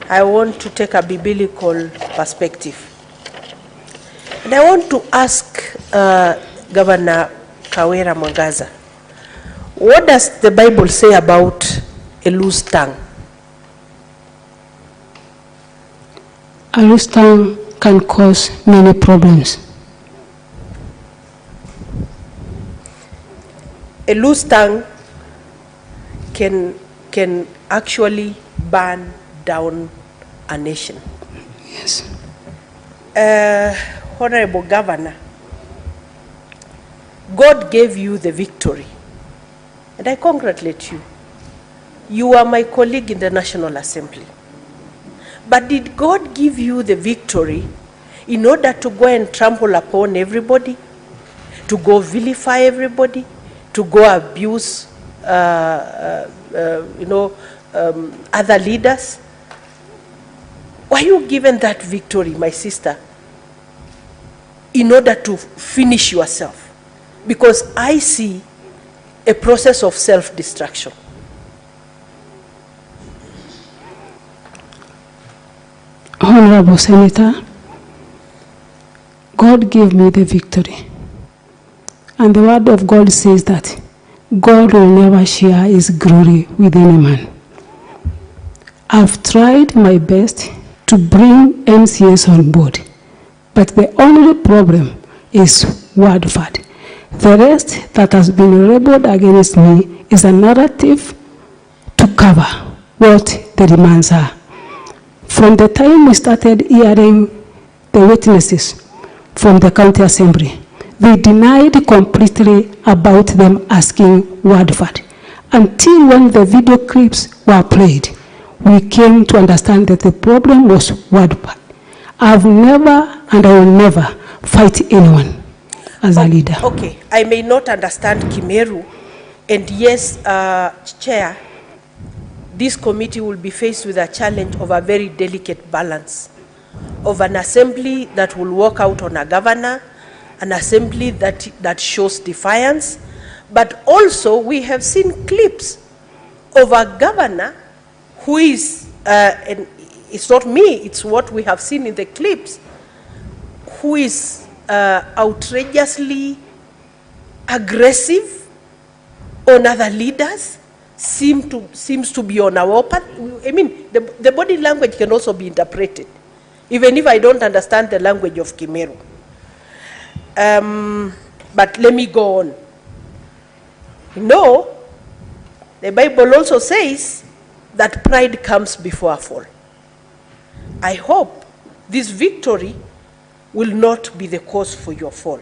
I want to take a biblical perspective. And I want to ask Governor Kawira Mwangaza, what does the Bible say about a loose tongue? A loose tongue can cause many problems. A loose tongue can actually burn down a nation. Yes. Honorable Governor, God gave you the victory, and I congratulate you. You are my colleague in the National Assembly. But did God give you the victory in order to go and trample upon everybody, to go vilify everybody, to go abuse other leaders? Were you given that victory, my sister, in order to finish yourself? Because I see a process of self-destruction. Honorable Senator, God gave me the victory. And the word of God says that God will never share his glory with any man. I've tried my best to bring MCS on board, but the only problem is word fat. The rest that has been rebelled against me is a narrative to cover what the demands are. From the time we started hearing the witnesses from the county assembly, they denied completely about them asking word fat. Until when the video clips were played, we came to understand that the problem was word fat. I've never and I will never fight anyone as a leader. Okay, I may not understand Kimeru, and yes, Chair, this committee will be faced with a challenge of a very delicate balance of an assembly that will walk out on a governor, an assembly that shows defiance, but also we have seen clips of a governor who is, and it's not me, it's what we have seen in the clips, who is outrageously aggressive on other leaders, seems to be on our part. I mean, the body language can also be interpreted, even if I don't understand the language of Kimeru. But let me go on. No, the Bible also says that pride comes before a fall. I hope this victory will not be the cause for your fall.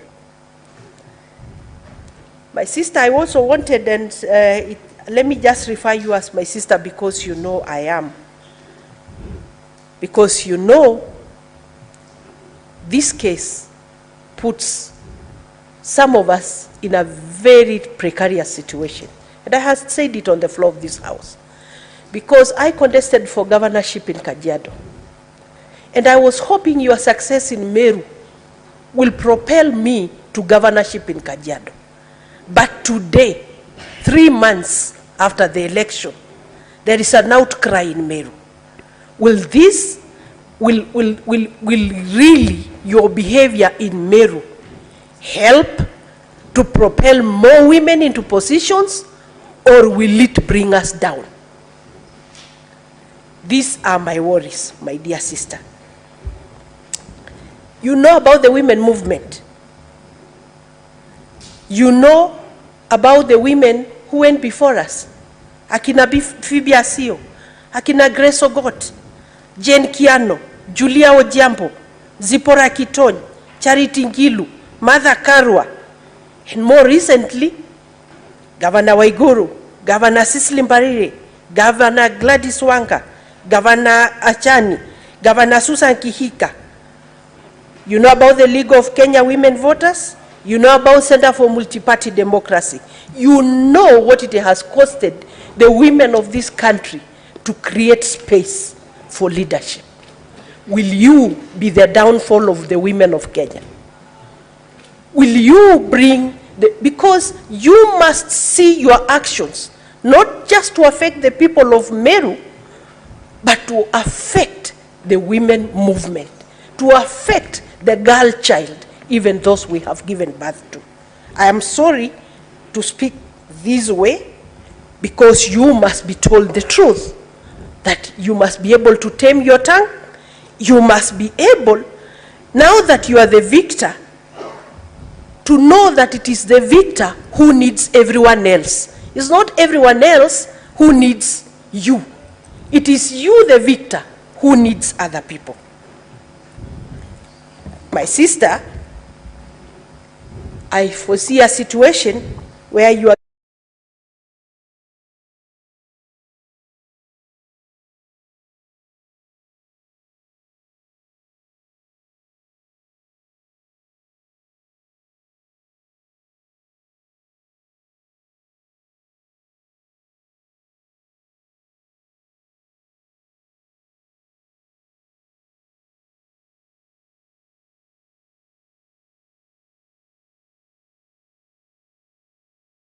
My sister, I also wanted, and let me just refer you as my sister because you know I am. Because you know this case puts some of us in a very precarious situation. And I have said it on the floor of this house. Because I contested for governorship in Kajiado. And I was hoping your success in Meru will propel me to governorship in Kajiado. But today, 3 months after the election, there is an outcry in Meru. Will really your behavior in Meru help to propel more women into positions, or will it bring us down? These are my worries, my dear sister. You know about the women movement. You know about the women who went before us. Akina Phoebe Asio, Akina Grace Ogot, Jane Kiano, Julia Ojambo, Zipora Kitony, Charity Ngilu, Mother Karua, and more recently, Governor Waiguru, Governor Cecily Mbarire, Governor Gladys Wanga, Governor Achani, Governor Susan Kihika. You know about the League of Kenya Women Voters? You know about Center for Multi-Party Democracy. You know what it has costed the women of this country to create space for leadership. Will you be the downfall of the women of Kenya? Will you bring because you must see your actions, not just to affect the people of Meru, but to affect the women movement, to affect the girl child, even those we have given birth to. I am sorry to speak this way, because you must be told the truth, that you must be able to tame your tongue. You must be able, now that you are the victor, to know that it is the victor who needs everyone else. It's not everyone else who needs you. It is you, the victor, who needs other people. My sister, I foresee a situation where you are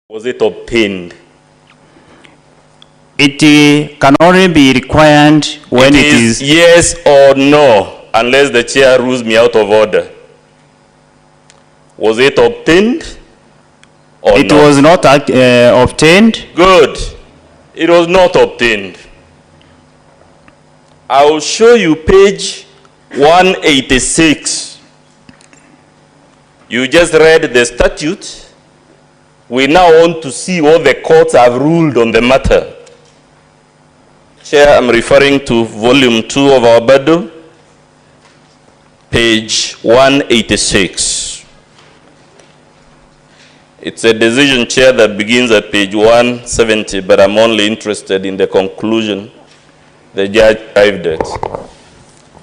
Was it obtained? It can only be required when it is yes or no, unless the chair rules me out of order. Was it obtained or it not? was not obtained. Good. It was not obtained. I will show you page 186. You just read the statute. We now want to see what the courts have ruled on the matter. Chair, I'm referring to volume 2 of our Bible, page 186. It's a decision, Chair, that begins at page 170, but I'm only interested in the conclusion the judge arrived at,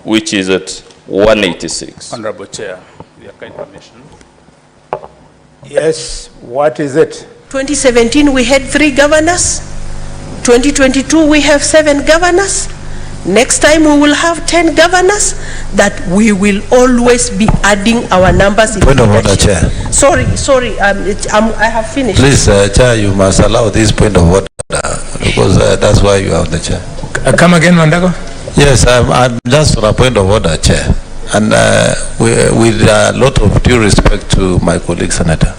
which is at 186. Honorable Chair, with your kind permission. Yes, what is it? 2017 we had 3 governors. 2022 we have 7 governors. Next time we will have 10 governors. That we will always be adding our numbers. Point of order, Chair. Sorry, I have finished. Please, Chair, you must allow this point of order, because that's why you are the Chair. Come again, Mandago? Yes, I'm just for a point of order, Chair. And with a lot of due respect to my colleague Senator,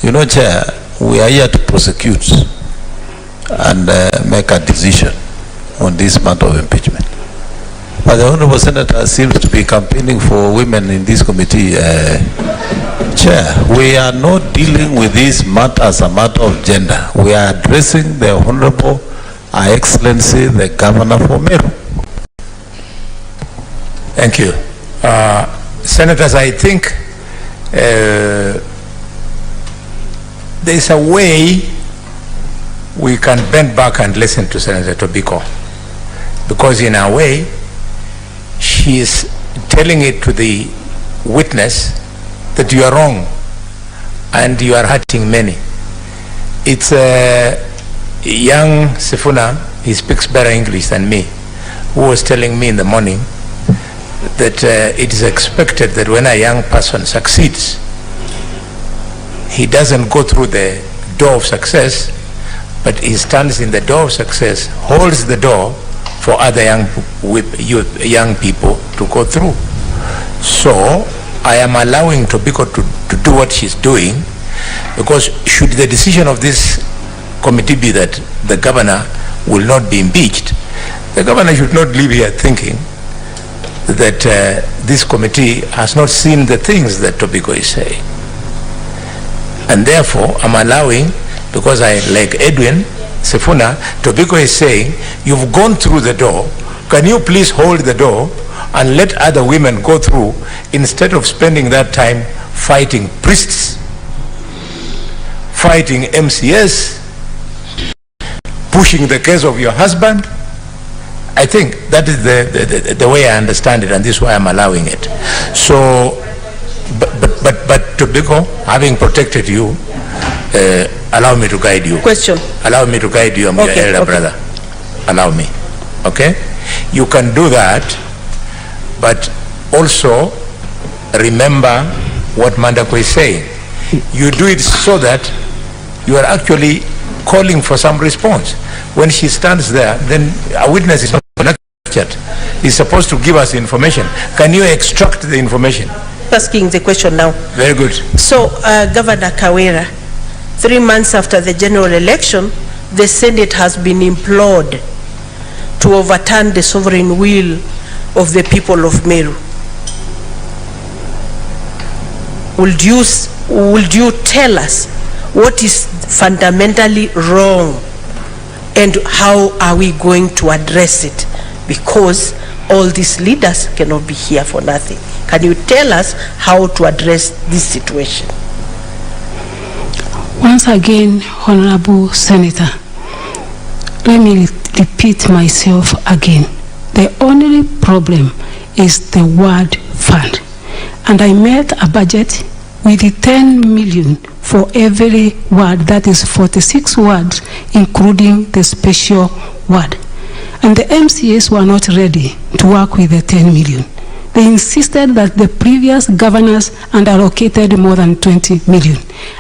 you know, Chair, we are here to prosecute and make a decision on this matter of impeachment. But the Honorable Senator seems to be campaigning for women in this committee. Chair, we are not dealing with this matter as a matter of gender. We are addressing the Honorable Her Excellency, the Governor for Meru. Thank you. Senators, I think there's a way we can bend back and listen to Senator Tobiko, because in a way she is telling it to the witness that you are wrong and you are hurting many. It's a young Sifuna, he speaks better English than me, who was telling me in the morning that it is expected that when a young person succeeds, he doesn't go through the door of success, but he stands in the door of success, holds the door for other young people to go through. So I am allowing Tobiko to do what she's doing, because should the decision of this committee be that the governor will not be impeached, the governor should not leave here thinking that this committee has not seen the things that Tobiko is saying. And therefore, I'm allowing, because I, like Edwin Sifuna, Tobiko is saying, you've gone through the door, can you please hold the door and let other women go through, instead of spending that time fighting priests, fighting MCS, pushing the case of your husband. I think that is the way I understand it, and this is why I'm allowing it. So, but Tobiko, having protected you, allow me to guide you. Question. Allow me to guide you. I'm your elder brother. Allow me. Okay? You can do that, but also remember what Mandako is saying. You do it so that you are actually calling for some response. When she stands there, then a witness is not lectured. He's supposed to give us the information. Can you extract the information? Asking the question now. Very good. So, Governor Kawira, 3 months after the general election, the Senate has been implored to overturn the sovereign will of the people of Meru. Would you tell us what is fundamentally wrong and how are we going to address it? Because all these leaders cannot be here for nothing. Can you tell us how to address this situation? Once again, Honorable Senator, let me repeat myself again. The only problem is the word fund. And I made a budget with 10 million for every word, that is 46 words, including the special word. And the MCAs were not ready to work with the 10 million. They insisted that the previous governors had allocated more than 20 million.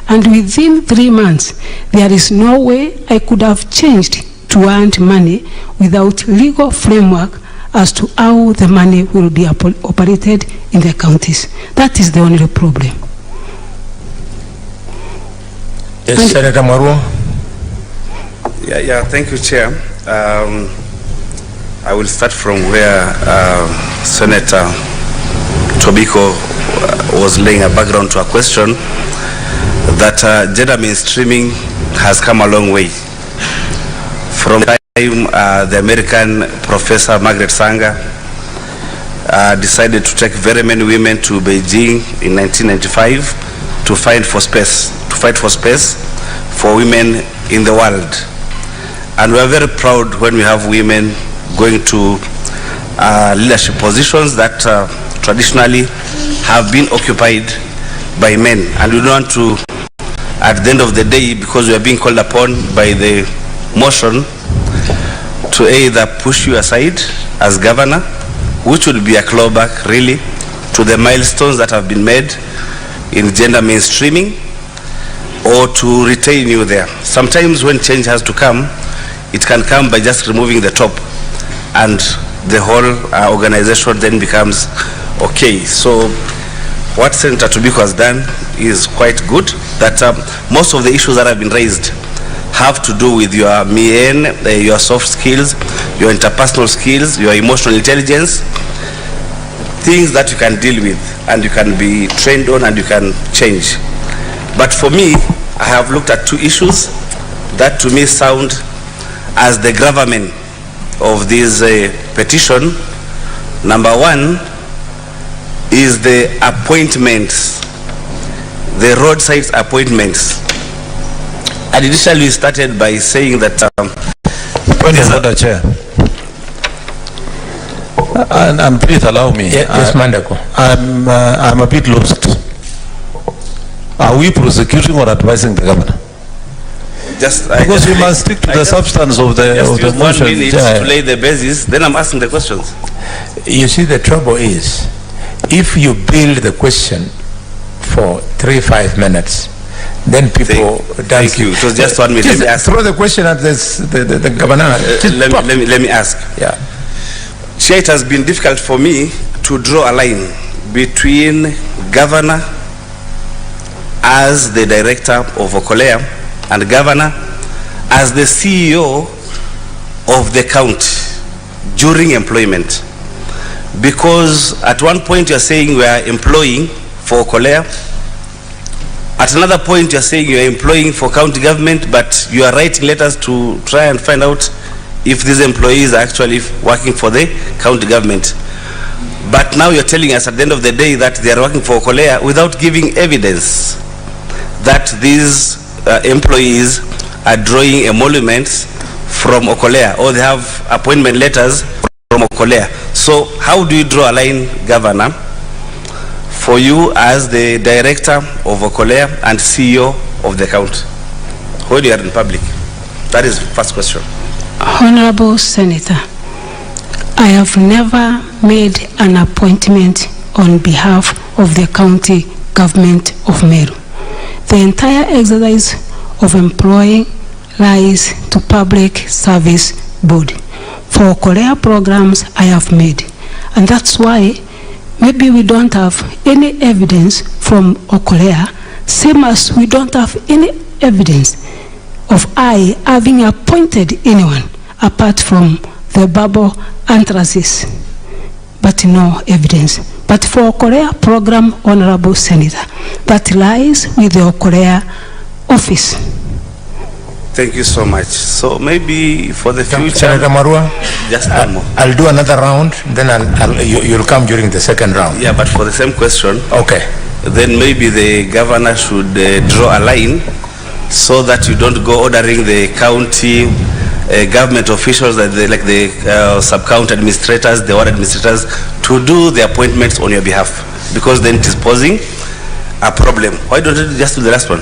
And within 3 months, there is no way I could have changed to earn money without legal framework as to how the money will be operated in the counties. That is the only problem. Yes, and Senator Maruo. Yeah, thank you, Chair. I will start from where Senator Tobiko was laying a background to a question that gender mainstreaming has come a long way. From the time the American professor Margaret Sanger decided to take very many women to Beijing in 1995 to fight for space for women in the world. And we are very proud when we have women going to leadership positions that traditionally have been occupied by men. And we don't want to, at the end of the day, because we are being called upon by the motion to either push you aside as governor, which would be a clawback really to the milestones that have been made in gender mainstreaming, or to retain you there. Sometimes when change has to come, it can come by just removing the top, and the whole organization then becomes okay. So what Senator Tobiko has done is quite good, that most of the issues that have been raised have to do with your mien, your soft skills, your interpersonal skills, your emotional intelligence, things that you can deal with and you can be trained on and you can change. But for me, I have looked at 2 issues that to me sound as the gravamen of this petition. Number 1 is the appointments, the roadside appointments. And initially we started by saying that Point of order, Chair. And please allow me. Yes, Mandako. I'm a bit lost. Are we prosecuting or advising the governor? Because we must stick to the substance of the motion. 1 minute to lay the basis, then I'm asking the questions. You see, the trouble is, if you build the question for 3-5 minutes, then people Thank you. It was just 1 minute. Let me ask. Throw the question at the governor. Let me ask. Yeah. Chair, it has been difficult for me to draw a line between governor as the director of Okolea and governor as the CEO of the county during employment. Because at one point you're saying we are employing for Okolea, at another point you're saying you're employing for county government, but you are writing letters to try and find out if these employees are actually working for the county government. But now you're telling us at the end of the day that they are working for Okolea without giving evidence that these employees are drawing emoluments from Okolea, or they have appointment letters from Okolea. So how do you draw a line, Governor, for you as the director of Okolea and CEO of the county when you are in public? That is the first question. Honorable Senator, I have never made an appointment on behalf of the county government of Meru. The entire exercise of employing lies to Public Service Board. For Korea programs I have made. And that's why maybe we don't have any evidence from Korea, same as we don't have any evidence of I having appointed anyone apart from the bubble anthracis, but no evidence. But for Korea program, Honorable Senator, that lies with the Korea office. Thank you so much. So maybe for the future, Senator Marua, just one more. I'll do another round, then you'll come during the second round. Yeah, but for the same question, Okay. then maybe the governor should draw a line so that you don't go ordering the county government officials, like the sub-county administrators, the ward administrators, to do the appointments on your behalf, because then it is posing a problem. Why don't you just do the last one?